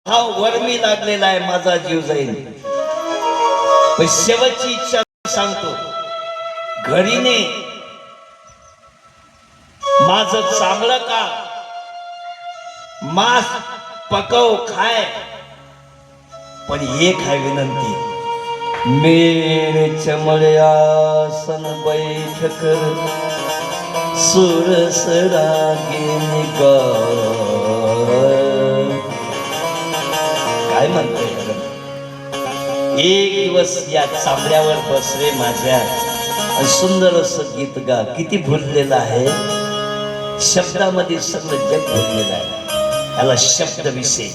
हा वर्मी लागलेला आहे, माझा जीव जाईल. पण शेवटची इच्छा सांगतो, घरीने माझं चांगलं का मांस पकव खाय, पण एक आहे विनंती, मेरे चमड़यासन बैठ कर सुरस रागे निगार. काय म्हणतोय? एक दिवस या चांबड्यावर बस रे माझ्या, सुंदर असं गीत गा. किती भुललेलं आहे, शब्दामध्ये सगळं जग भरलेलं आहे. याला शब्द विषय.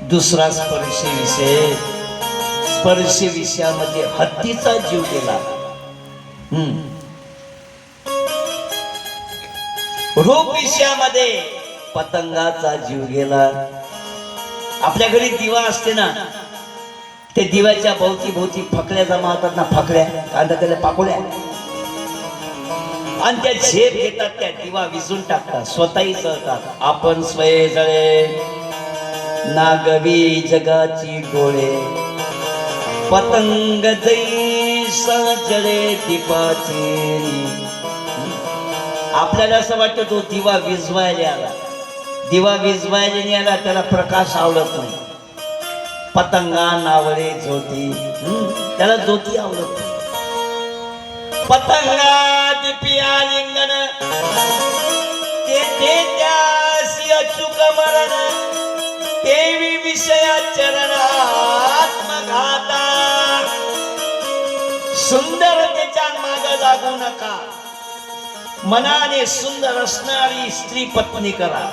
दुसरा स्पर्श विषय. स्पर्श विषयामध्ये हत्तीचा जीव गेला. रूप विषयामध्ये पतंगाचा जीव गेला. आपल्या घरी दिवा असते ना, ते दिव्याच्या भोवती भोवती फकड्या जमा होतात ना, फकड्या कांदा त्याला पाकोड्या, आणि त्या झेप घेतात, त्या दिवा विजून टाकतात, स्वतःही जळतात. आपण स्वये जळे नागवी जगाची डोळे, पतंग जैसा जळे दीपाचे. आपल्याला असं वाटतं तो दिवा विजवायला आला. दिवा विजवायला नाही आला, त्याला प्रकाश आवडत नाही. पतंगा नावळे ज्योती, त्याला ज्योती आवडत नाही. पतंगा दिपिया लिंगन ते त्यासी अचूक मरण, देवी विषया चरणात्मघाता. सुंदरतेच्या माग लागू नका, मनाने सुंदर असणारी स्त्री पत्नी करा.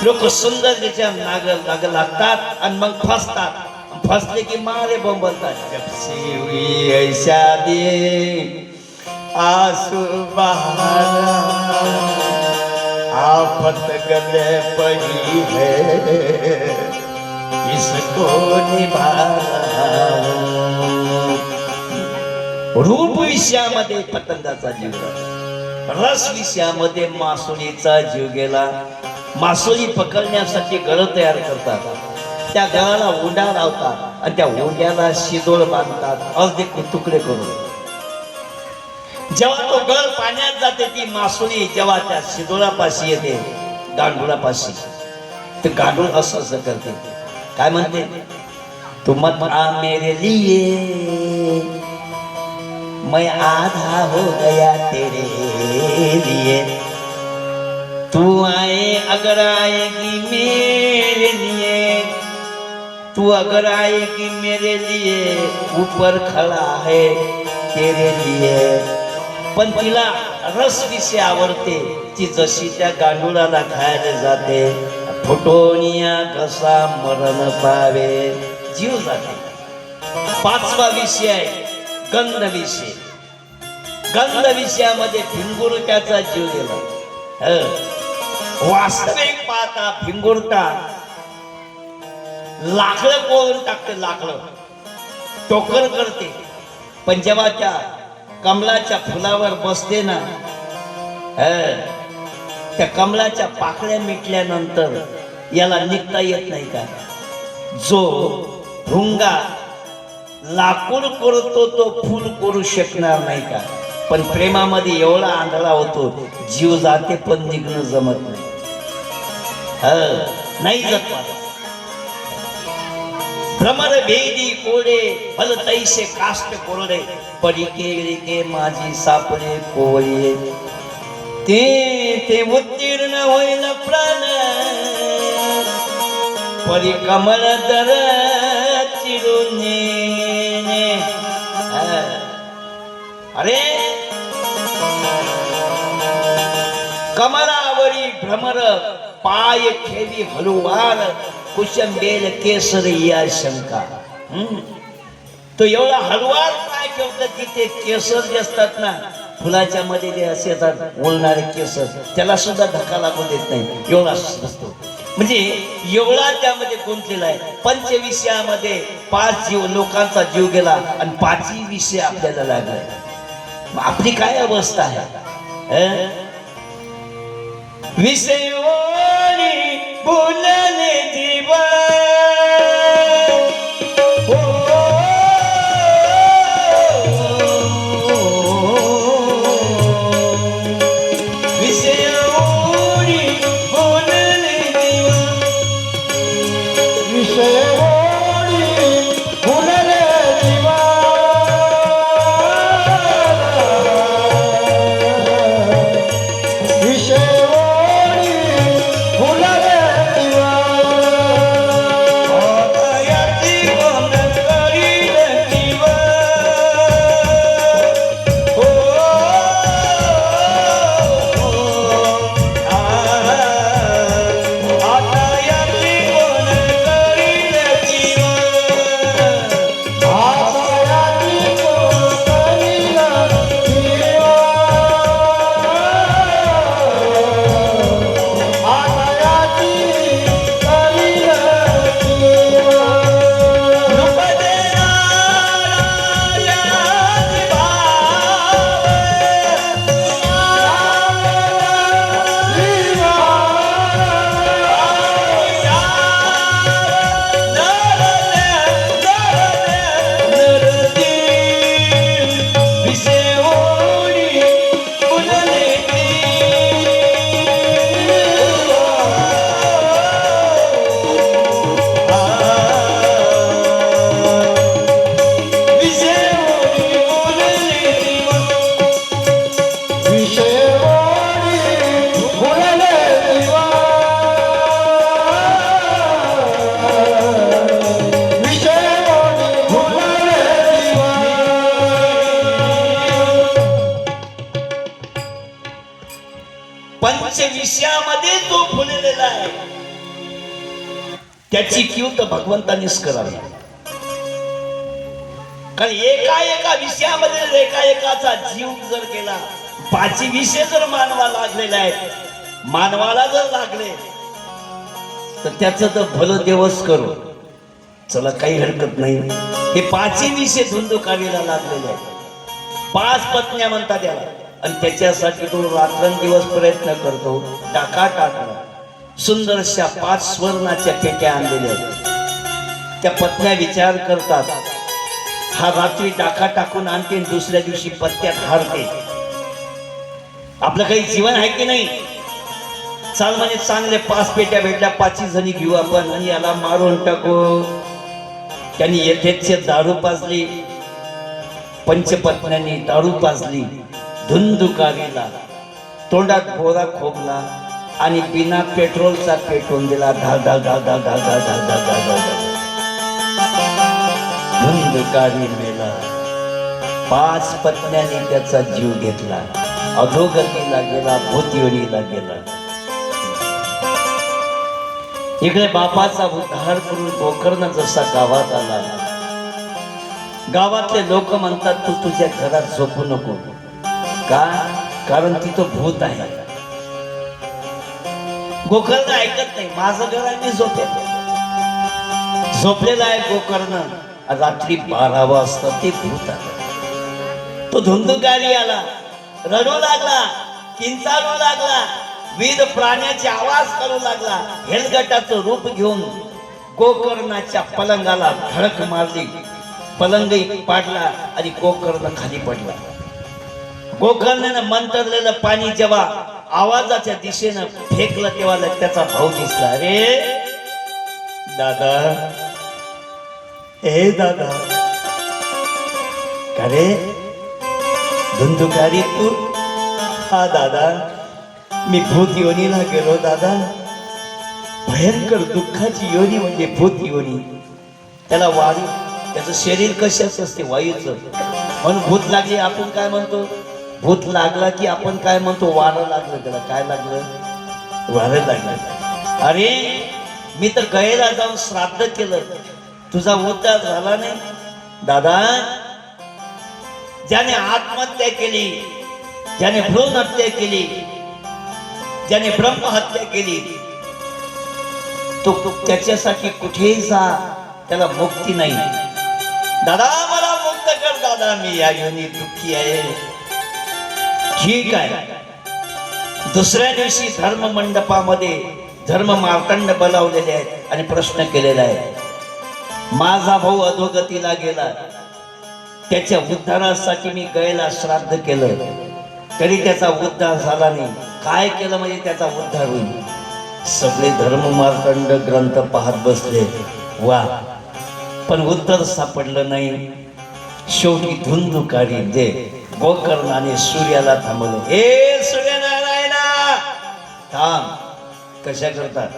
लोक सुंदरतेच्या नाग लागतात आणि मग फसतात. फसले की मारे बोंबलतात. जपसी हुई ऐसा दे आंसू बहारा, आफत गले पड़ी है इसको निभाना. रूप विषयामध्ये पतंगाचा जीव गेला. रस विषयामध्ये मासोळीचा जीव गेला. मासोळी पकडण्यासाठी गळ तयार करतात. त्या गळाला उंडा लावतात आणि त्या उंड्याला शिदोळ बांधतात, अर्धे तुकडे करून. जेव्हा तो गळ पाण्यात जाते, ती मासोळी जेव्हा त्या शिदोळापाशी येते, गांडुळापाशी, ते गांडूळ असं असं करते. काय म्हणते? तुम आ मेरे लिए, मैं आधा हो गया तेरे लिए, तू आए अगर आएगी मेरे लिए, तू अगर आएगी मेरे लिए, ऊपर खड़ा है तेरे लिए. पण तिला रस विषय आवडते. ती जशी त्या गांडुळाला खायला जाते, फुटोनिया कसा मरण पावे, जीव जाते. पाचवा विषय आहे गंध विषय. गंध विषयामध्ये भिंगुरट्याचा जीव गेला. वास्तविक पाहता भिंगुरटा लाकडं कोळून टाकते, लाकडं टोकर करते. पण जेव्हा त्या कमलाच्या फुलावर बसते ना, त्या कमलाच्या पाकळ्या मिटल्यानंतर याला निघता येत नाही का? जो भुंगा लाकूड करतो तो फूल करू शकणार नाही का? पण प्रेमामध्ये एवढा आंधळा होतो, जीव जाते पण निघणं जमत नाही. नाही जात. भ्रमर भेदी कोडे भल तैसे काष्ट कोरडे, पडी के माझी सापडे कोवळे, ते उत्तीर्ण होईल प्राण, परी कमल दर चिरून. अरे कमलावरी भ्रमर पाय ठेवी हलुवार, कुशंबेल केसर या शंका. तो एवढा हलवार पाय ठेवतो की ते केसर जे असतात ना, फुलाच्या मध्ये जे असे येतात ओलणारे केसर, त्याला सुद्धा धक्का लागू देत नाही, एवढा असतो. म्हणजे एवढा त्यामध्ये गुंतलेला आहे. पंचविषयामध्ये 5 जीव लोकांचा जीव गेला आणि 5ही विषय आपल्याला लागलाय. आपली काय अवस्था आहे? विषय बोलले जीव झालेला आहे. त्याची कीव तर भगवंतानीच करावी. कारण एका विषयामध्ये एकाचा जीव जर गेला, 5 विषय जर मानवाला लागलेले आहेत, मानवाला जर लागले तर त्याचं तर भलं देवच करू. चला काही हरकत नाही. हे 5 विषय धुंदुकारीला लागलेले आहेत. 5 पत्न्या म्हणतात त्याला, आणि त्याच्यासाठी तो रात्रंदिवस प्रयत्न करतो. टाका टाकला सुंदरशा 5 स्वर्णाच्या पेट्या आणलेल्या आहेत. त्या पत्न्या विचार करतात, हा रात्री डाका टाकून आणते, दुसऱ्या दिवशी पत्त्यात हारते. आपलं काही जीवन आहे की नाही? चाल म्हणजे चांगले 5 पेट्या भेटल्या, 5 जणी घेऊ आपण आणि याला मारून टाकू. त्यांनी येथेच दारू पाजली. पंचपत्न्यांनी दारू पाजली. धुंदुकारीला तोंडात बोरा खोबला आणि बिना पेट्रोलचा पेटवून दिला. धा धा धा धा धा धा धा धा धा धा. धुंदुकारी मेला. 5 पत्न्यांनी त्याचा जीव घेतला. अधोगतीला गेला, भूतयोनीला गेला. इकडे बापाचा उद्धार करून गोकर्ण जसा गावात आला, गावातले लोक म्हणतात तू तुझ्या घरात झोपू नको. का? कारण तिथं भूत आहे. गोकर्ण ऐकत नाही, माझं घर आहे, मी झोपलेला आहे गोकर्ण. रात्री 12 वाजता ते भूत आलं. तो धुंदुकारी आला, रडू लागला, किंचाळू लागला, विविध प्राण्याचे आवाज करू लागला. हेलगटाचं रूप घेऊन गोकर्णाच्या पलंगाला धडक मारली. पलंग पाडला आणि गोकर्ण खाली पडला. गोकर्णानं मंतरलेलं पाणी जेव्हा आवाजाच्या दिशेनं फेकलं तेव्हा त्याचा भाऊ दिसला. अरे दादा, ए दादा. का रे धुंदुकारी तू? हा दादा, मी भूत योनीला गेलो दादा. भयंकर दुःखाची योनी म्हणजे भूत योनी. त्याला वायू, त्याचं शरीर कशाचं असते? वायूचं. म्हणून भूत लागली आपण काय म्हणतो? भूत लागला की आपण काय म्हणतो? वारं लागलं. त्याला काय लागलं? वारं लागलं. अरे मी तर गयेला जाऊन श्राद्ध केलं, तुझा उद्धार झाला नाही दादा. ज्याने आत्महत्या केली, ज्याने भ्रूण हत्या केली, ज्याने ब्रह्महत्या केली, तो त्याच्यासाठी कुठेही जा, त्याला मुक्ती नाही. दादा मला मुक्त कर दादा, मी या योनी दुःखी आहे. ठीक आहे. दुसऱ्या दिवशी धर्म मंडपामध्ये धर्म मार्तंड बोलावलेले आहेत आणि प्रश्न केलेला आहे. माझा भाऊ अधोगतीला गेला, त्याच्या उद्धारासाठी मी गयेला श्राद्ध केलं, तरी त्याचा उद्धार झाला नाही. काय केलं म्हणजे त्याचा उद्धार होईल? सगळे धर्म मार्तंड ग्रंथ पाहत बसले. वा, पण उत्तर सापडलं नाही. शेवटी धुंदुकारी जे गोकर्णाने सूर्याला थांबवलं. हे सूर्यनारायणा थांब. कशा करतात?